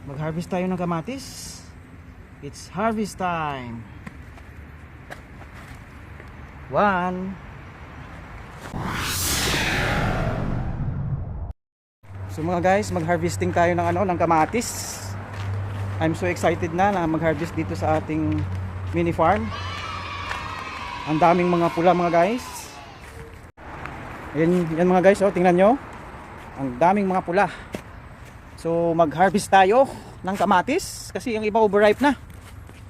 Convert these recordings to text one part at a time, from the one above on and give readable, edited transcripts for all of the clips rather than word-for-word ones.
Mag-harvest tayo ng kamatis. It's harvest time. 1. So mga guys, mag-harvesting tayo ng kamatis. I'm so excited na mag-harvest dito sa ating mini farm. Ang daming mga pula mga guys. Yan mga guys, oh, tingnan nyo. Ang daming mga pula. So mag-harvest tayo ng kamatis kasi yung iba overripe na.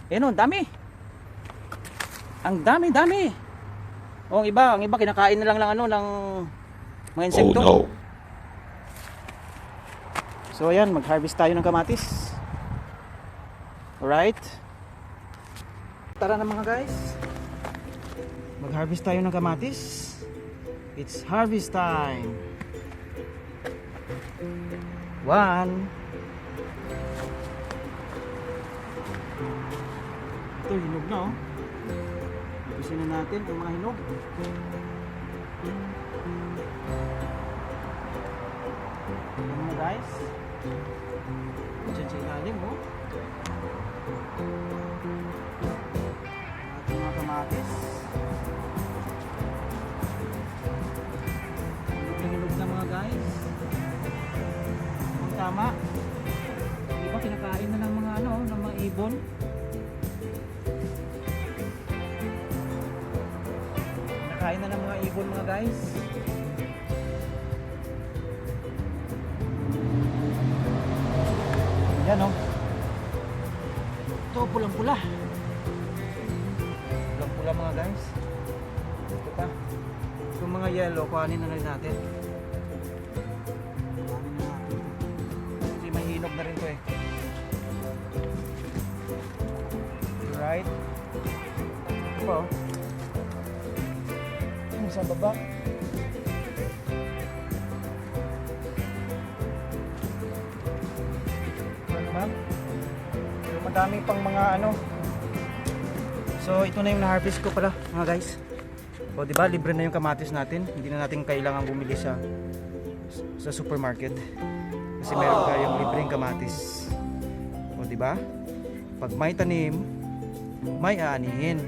Ayan, ang dami. Ang dami. Oh, ang iba kinakain na lang ng mga insekto. Oh no. So ayan, mag-harvest tayo ng kamatis. Alright. Tara na mga guys. Mag-harvest tayo ng kamatis. It's harvest time. 1. Ito, hinog na, oh. Ipusin na natin itong mga hinog. Ayan na guys. Diyan sa ilalim, oh. Ating mga kamatis. Hinog na mga guys. Ang tama. Diba kinakain na ng mga ng mga ibon. Kinakain na ng mga ibon mga guys. Yan, oh. Ito pulang-pula. Pulang-pula mga guys. Ito pa. Itong mga yellow, kuhanin na rin natin. Kasi may hinog na rin to eh. Right. Ito pa, oh. Yung sa baba. So, madami pang mga So ito na yung na-harvest ko pala mga guys. O diba, libre na yung kamatis natin. Hindi na natin kailangan bumili sa supermarket. Kasi meron tayong libreng kamatis. O diba? Pag may tanim, may aanihin.